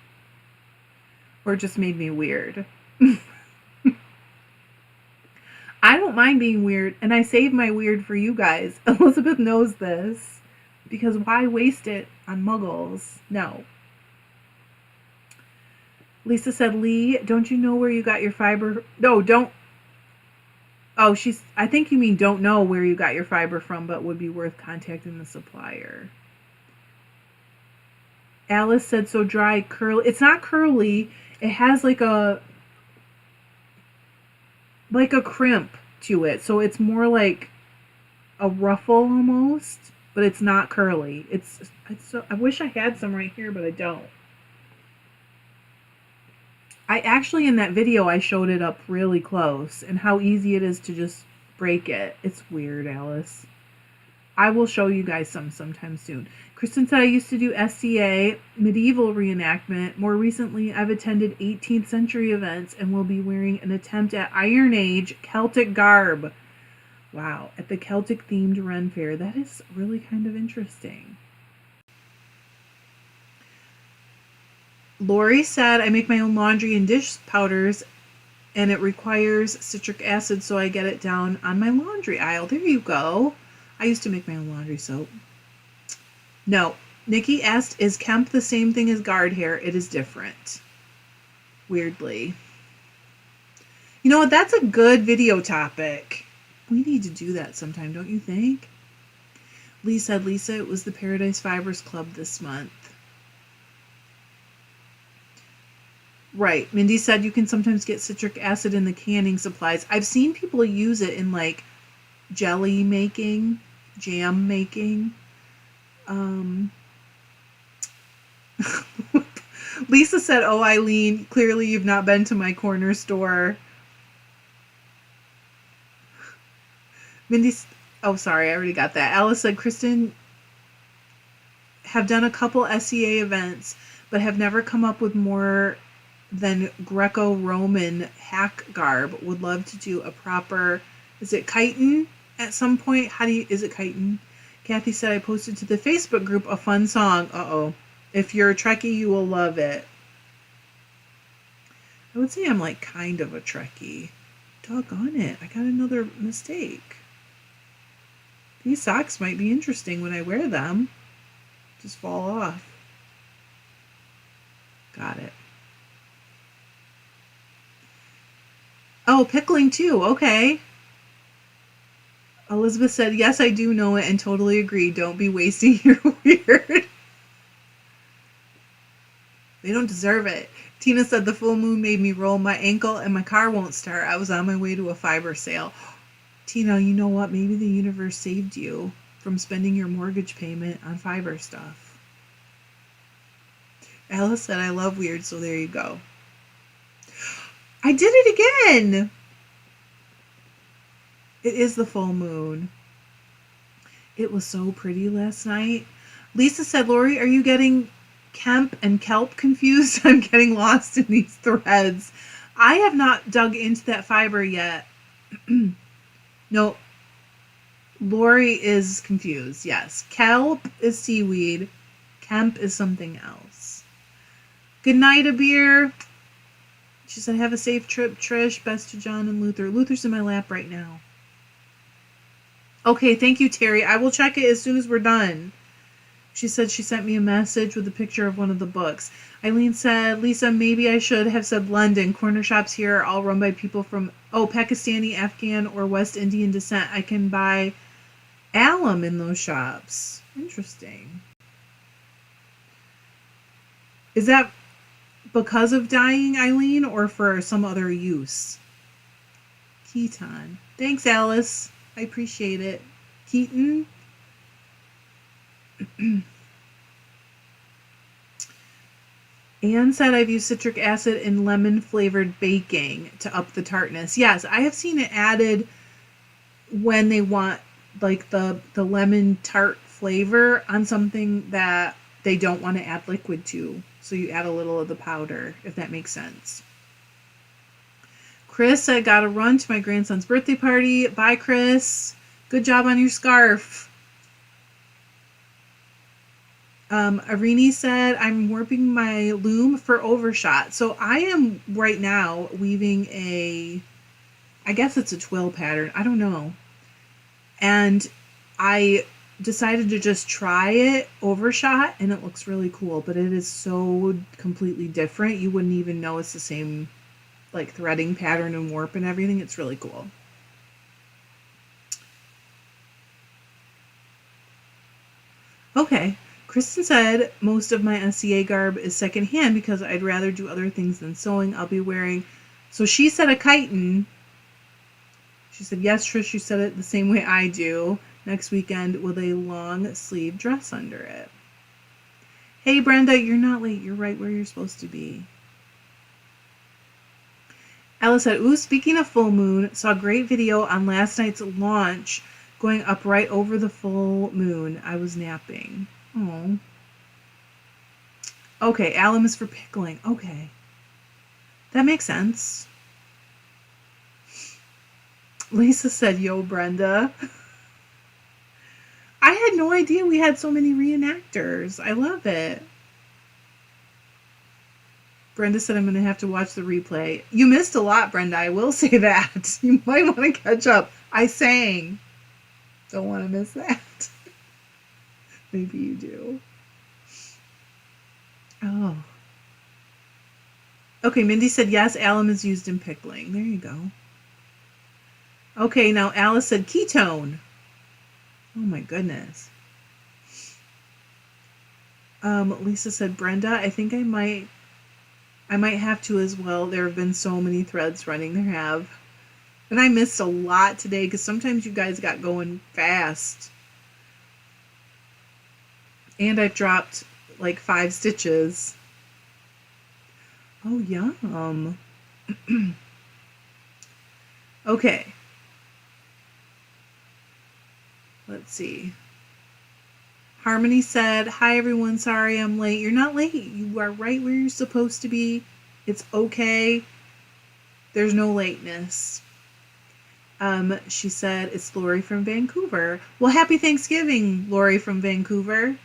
Speaker 1: Or just made me weird? I don't mind being weird, and I save my weird for you guys. Elizabeth knows this, because why waste it on muggles? No. Lisa said, Lee, don't you know where you got your fiber? No, don't. Oh, I think you mean don't know where you got your fiber from, but would be worth contacting the supplier. Alice said, so dry, curly. It's not curly. It has like a crimp to it. So it's more like a ruffle almost, but it's not curly. I wish I had some right here, but I don't. I actually, in that video, I showed it up really close and how easy it is to just break it. It's weird, Alice. I will show you guys sometime soon. Kristen said, I used to do SCA, medieval reenactment. More recently, I've attended 18th century events and will be wearing an attempt at Iron Age Celtic garb. Wow, at the Celtic-themed Ren Fair. That is really kind of interesting. Lori said, I make my own laundry and dish powders, and it requires citric acid, so I get it down on my laundry aisle. There you go. I used to make my own laundry soap. No. Nikki asked, is Kemp the same thing as guard hair? It is different. Weirdly. You know what? That's a good video topic. We need to do that sometime, don't you think? Lee said, Lisa, it was the Paradise Fibers Club this month. Right. Mindy said you can sometimes get citric acid in the canning supplies. I've seen people use it in like jelly making, jam making. Lisa said, oh, Eileen, clearly you've not been to my corner store. Mindy, oh, sorry, I already got that. Alice said, Kristen, have done a couple SEA events, but have never come up with more than Greco-Roman hack garb. Would love to do a proper, is it chitin at some point? Is it chitin? Kathy said, I posted to the Facebook group a fun song. Uh-oh. If you're a Trekkie, you will love it. I would say I'm like kind of a Trekkie. Doggone it. I got another mistake. These socks might be interesting when I wear them. Just fall off. Got it. Oh, pickling too. Okay. Elizabeth said, yes, I do know it and totally agree. Don't be wasting your weird. They don't deserve it. Tina said, the full moon made me roll my ankle and my car won't start. I was on my way to a fiber sale. Tina, you know what? Maybe the universe saved you from spending your mortgage payment on fiber stuff. Alice said, I love weird, so there you go. I did it again! It is the full moon. It was so pretty last night. Lisa said, Lori, are you getting Kemp and kelp confused? I'm getting lost in these threads. I have not dug into that fiber yet. No, Lori is confused. Yes. Kelp is seaweed. Kemp is something else. Good night, Abir. She said, have a safe trip, Trish. Best to John and Luther. Luther's in my lap right now. Okay, thank you, Terry. I will check it as soon as we're done. She said she sent me a message with a picture of one of the books. Eileen said, Lisa, maybe I should have said London. Corner shops here are all run by people from, Pakistani, Afghan, or West Indian descent. I can buy alum in those shops. Interesting. Is that because of dyeing, Eileen, or for some other use? Keaton. Thanks, Alice. I appreciate it. Keaton? Anne said I've used citric acid in lemon flavored baking to up the tartness. Yes, I have seen it added when they want like the lemon tart flavor on something that they don't want to add liquid to. So you add a little of the powder, if that makes sense. Chris, I gotta run to my grandson's birthday party. Bye, Chris. Good job on your scarf. Arini said, I'm warping my loom for overshot. So I am right now weaving I guess it's a twill pattern. I don't know. And I decided to just try it overshot, and it looks really cool, but it is so completely different. You wouldn't even know it's the same like threading pattern and warp and everything. It's really cool. Okay. Kristen said, most of my SCA garb is secondhand because I'd rather do other things than sewing. I'll be wearing... So she said a chitin. She said, yes, Trish, you said it the same way I do. Next weekend with a long sleeve dress under it. Hey, Brenda, you're not late. You're right where you're supposed to be. Ella said, ooh, speaking of full moon, saw a great video on last night's launch going up right over the full moon. I was napping. Oh. Okay, alum is for pickling. Okay. That makes sense. Lisa said, yo, Brenda. I had no idea we had so many reenactors. I love it. Brenda said I'm going to have to watch the replay. You missed a lot, Brenda. I will say that. You might want to catch up. I sang. Don't want to miss that. Maybe you do. Oh. Okay, Mindy said yes, alum is used in pickling. There you go. Okay, now Alice said ketone. Oh my goodness. Lisa said Brenda, I think I might have to as well. There have been so many threads running. There have. And I missed a lot today because sometimes you guys got going fast. And I've dropped like 5 stitches. Oh, yum. Okay. Let's see. Harmony said, hi everyone, sorry I'm late. You're not late. You are right where you're supposed to be. It's okay. There's no lateness. She said, it's Lori from Vancouver. Well, happy Thanksgiving, Lori from Vancouver.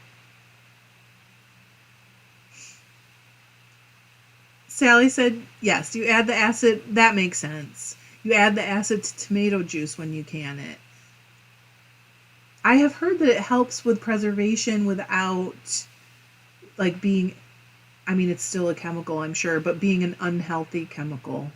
Speaker 1: Sally said, yes, you add the acid. That makes sense. You add the acid to tomato juice when you can it. I have heard that it helps with preservation without, like, being, I mean, it's still a chemical, I'm sure, but being an unhealthy chemical.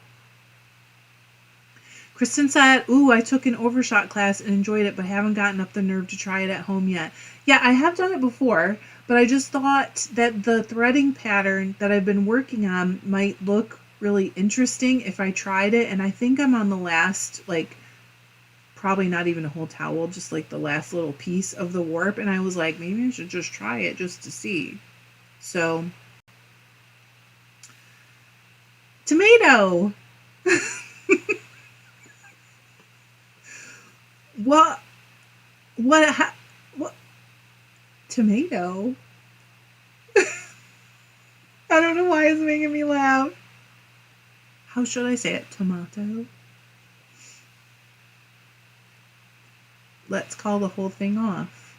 Speaker 1: Kristen said, ooh, I took an overshot class and enjoyed it, but haven't gotten up the nerve to try it at home yet. Yeah, I have done it before, but I just thought that the threading pattern that I've been working on might look really interesting if I tried it, and I think I'm on the last, like, probably not even a whole towel, just like the last little piece of the warp, and I was like, maybe I should just try it just to see. So, tomato. What? Tomato? I don't know why it's making me laugh. How should I say it? Tomato? Let's call the whole thing off.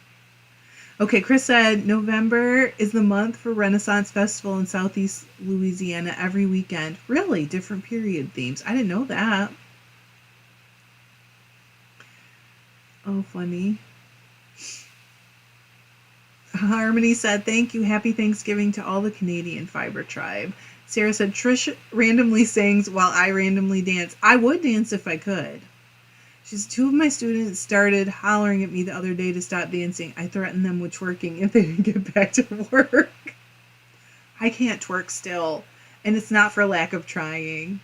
Speaker 1: Okay, Chris said, November is the month for Renaissance Festival in Southeast Louisiana every weekend. Really? Different period themes. I didn't know that. Oh, funny. Harmony said, thank you. Happy Thanksgiving to all the Canadian Fiber Tribe. Sarah said, Trish randomly sings while I randomly dance. I would dance if I could. She says, 2 of my students started hollering at me the other day to stop dancing. I threatened them with twerking if they didn't get back to work. I can't twerk still, and it's not for lack of trying.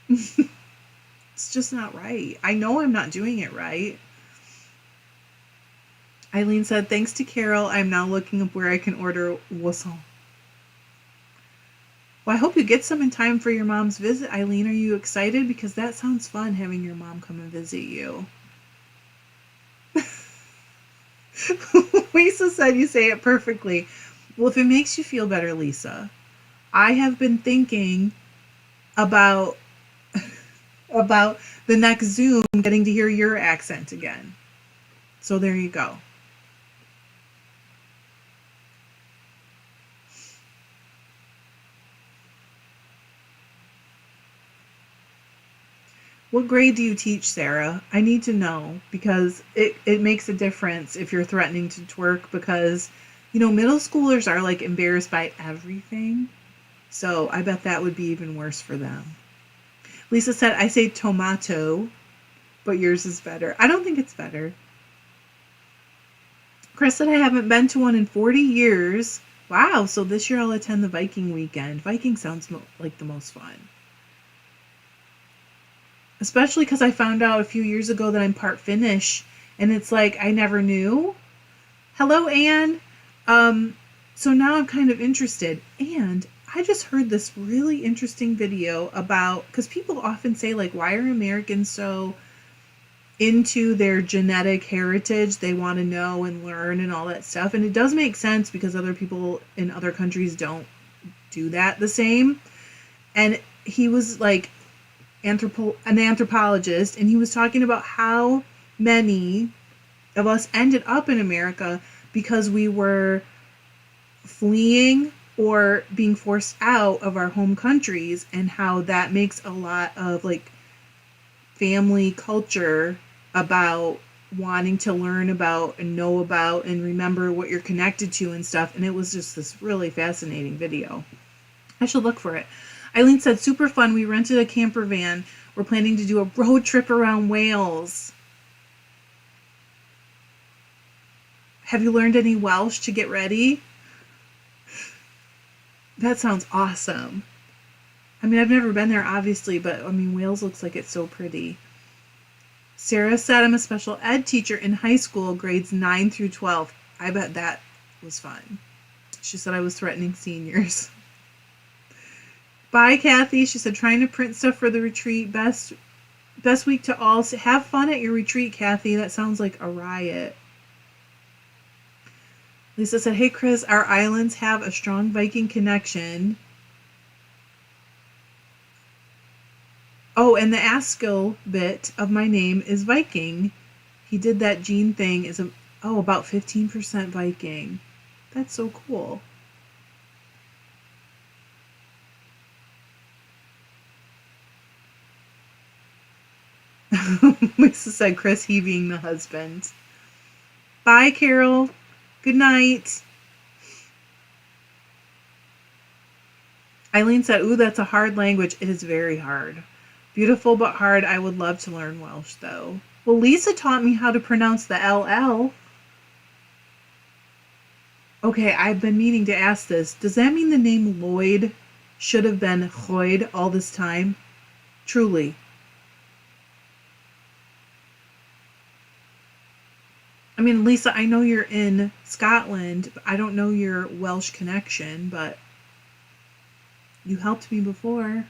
Speaker 1: It's just not right. I know I'm not doing it right. Eileen said, thanks to Carol, I'm now looking up where I can order wassail. Well, I hope you get some in time for your mom's visit. Eileen, are you excited? Because that sounds fun, having your mom come and visit you. Lisa said you say it perfectly. Well, if it makes you feel better, Lisa, I have been thinking about the next Zoom getting to hear your accent again. So there you go. What grade do you teach, Sarah? I need to know, because it makes a difference if you're threatening to twerk, because, you know, middle schoolers are like embarrassed by everything. So I bet that would be even worse for them. Lisa said, I say tomato, but yours is better. I don't think it's better. Chris said, I haven't been to one in 40 years. Wow, so this year I'll attend the Viking weekend. Viking sounds like the most fun. Especially because I found out a few years ago that I'm part Finnish, and it's like I never knew. Hello, Anne. So now I'm kind of interested. And I just heard this really interesting video about, because people often say, like, why are Americans so into their genetic heritage? They want to know and learn and all that stuff. And it does make sense because other people in other countries don't do that the same. And he was like an anthropologist, and he was talking about how many of us ended up in America because we were fleeing or being forced out of our home countries, and how that makes a lot of like family culture about wanting to learn about and know about and remember what you're connected to and stuff. And it was just this really fascinating video. I should look for it. Eileen said, super fun. We rented a camper van. We're planning to do a road trip around Wales. Have you learned any Welsh to get ready? That sounds awesome. I mean, I've never been there, obviously, but I mean, Wales looks like it's so pretty. Sarah said, I'm a special ed teacher in high school, grades 9 through 12. I bet that was fun. She said I was threatening seniors. Bye, Kathy. She said, trying to print stuff for the retreat. Best week to all. Have fun at your retreat, Kathy. That sounds like a riot. Lisa said, hey, Chris, our islands have a strong Viking connection. Oh, and the Askill bit of my name is Viking. He did that gene thing. About 15% Viking. That's so cool. Lisa said, Chris, he being the husband. Bye, Carol. Good night. Eileen said, ooh, that's a hard language. It is very hard. Beautiful but hard. I would love to learn Welsh, though. Well, Lisa taught me how to pronounce the LL. Okay, I've been meaning to ask this. Does that mean the name Lloyd should have been Lloyd all this time? Truly. I mean, Lisa, I know you're in Scotland. I don't know your Welsh connection, but you helped me before.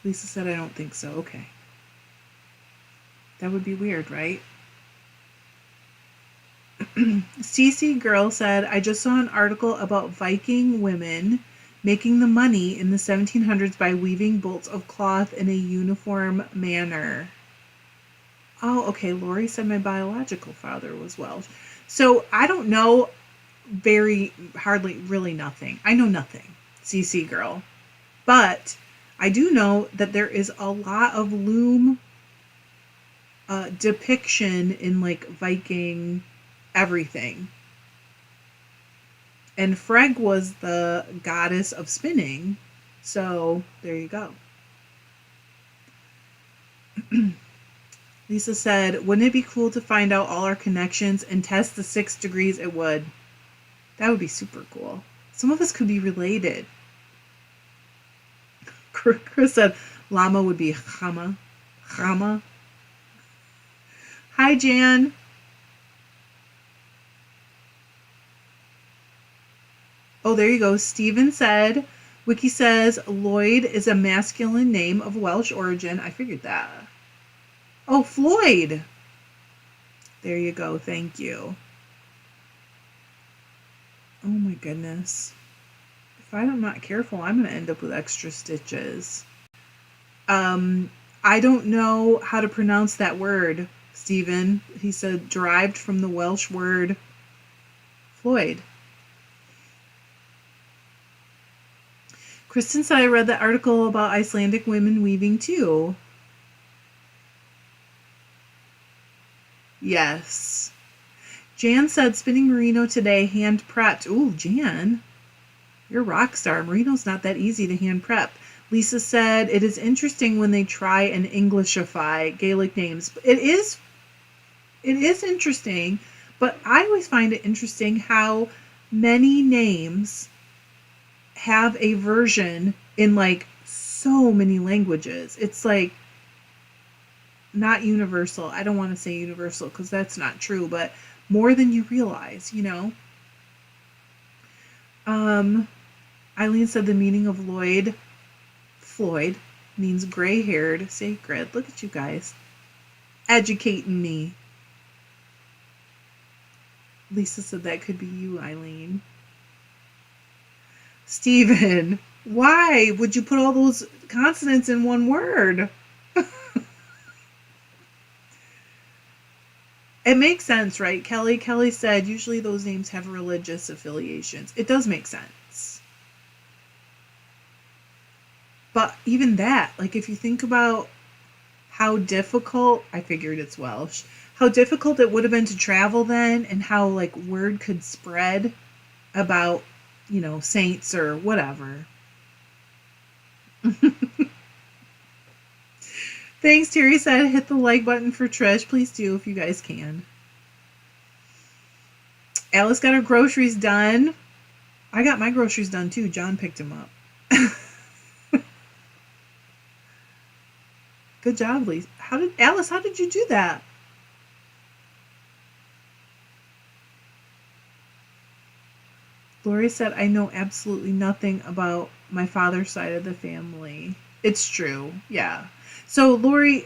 Speaker 1: Lisa said, I don't think so. Okay. That would be weird, right? CC Girl said, I just saw an article about Viking women making the money in the 1700s by weaving bolts of cloth in a uniform manner. Oh, okay. Lori said my biological father was Welsh. So I don't know really nothing. I know nothing, CC Girl. But I do know that there is a lot of loom depiction in like Viking everything. And Freg was the goddess of spinning. So there you go. Lisa said, wouldn't it be cool to find out all our connections and test the 6 degrees? It would. That would be super cool. Some of us could be related. Chris said, llama would be chama. Chama. Hi, Jan. Oh, there you go. Steven said, Wiki says, Lloyd is a masculine name of Welsh origin. I figured that. Oh, Floyd. There you go. Thank you. Oh my goodness. If I'm not careful, I'm going to end up with extra stitches. I don't know how to pronounce that word, Stephen. He said derived from the Welsh word Floyd. Kristen said I read the article about Icelandic women weaving too. Yes. Jan said spinning merino today, hand prepped. Ooh, Jan, you're a rock star. Merino's not that easy to hand prep. Lisa said it is interesting when they try and Englishify Gaelic names. It is interesting, but I always find it interesting how many names have a version in like so many languages. It's like not universal. I don't want to say universal because that's not true, but more than you realize, you know. Eileen said the meaning of Floyd means gray-haired, sacred. Look at you guys educating me. Lisa said that could be you, Eileen. Steven, why would you put all those consonants in one word? It makes sense, right, Kelly? Kelly said usually those names have religious affiliations. It does make sense. But even that, like if you think about how difficult, I figured it's Welsh, how difficult it would have been to travel then and how like word could spread about, saints or whatever. Thanks, Terry said. Hit the like button for Trish. Please do if you guys can. Alice got her groceries done. I got my groceries done too. John picked them up. Good job, Lisa. Alice, how did you do that? Lori said, I know absolutely nothing about my father's side of the family. It's true. Yeah. So, Lori,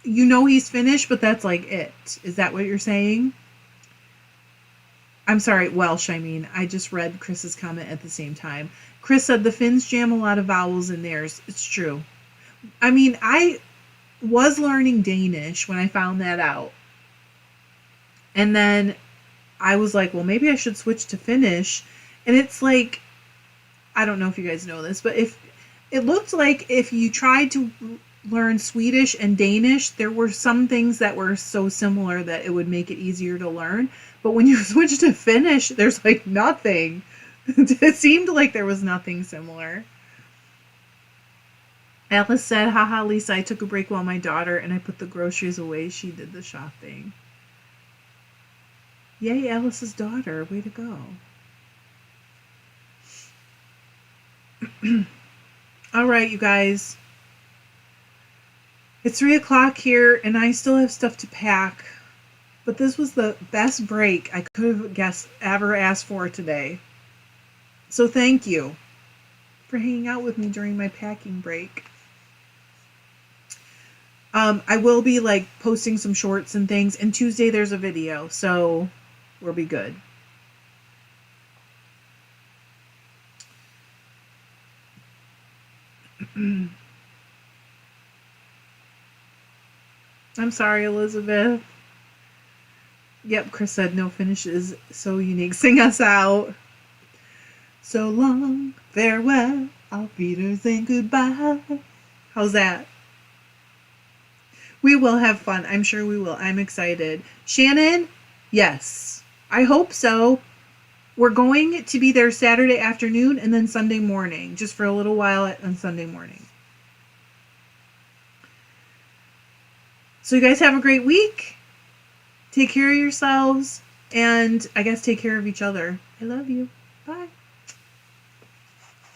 Speaker 1: he's finished, but that's like it. Is that what you're saying? I'm sorry, Welsh, I mean. I just read Chris's comment at the same time. Chris said the Finns jam a lot of vowels in theirs. It's true. I mean, I was learning Danish when I found that out. And then I was like, well, maybe I should switch to Finnish. And it's like, I don't know if you guys know this, but if it looked like if you tried to learn Swedish and Danish, there were some things that were so similar that it would make it easier to learn. But when you switch to Finnish, there's like nothing. It seemed like there was nothing similar. Alice said, haha, Lisa, I took a break while my daughter and I put the groceries away. She did the shopping. Yay, Alice's daughter. Way to go. All right, you guys. It's 3 o'clock here and I still have stuff to pack. But this was the best break I could have ever asked for today. So thank you for hanging out with me during my packing break. I will be like posting some shorts and things, and Tuesday there's a video, so we'll be good. I'm sorry, Elizabeth. Yep, Chris said no finish is so unique. Sing us out. So long, farewell, auf Wiedersehen, goodbye. How's that? We will have fun. I'm sure we will. I'm excited. Shannon? Yes. I hope so. We're going to be there Saturday afternoon and then Sunday morning, just for a little while on Sunday morning. So you guys have a great week. Take care of yourselves and I guess take care of each other. I love you. Bye.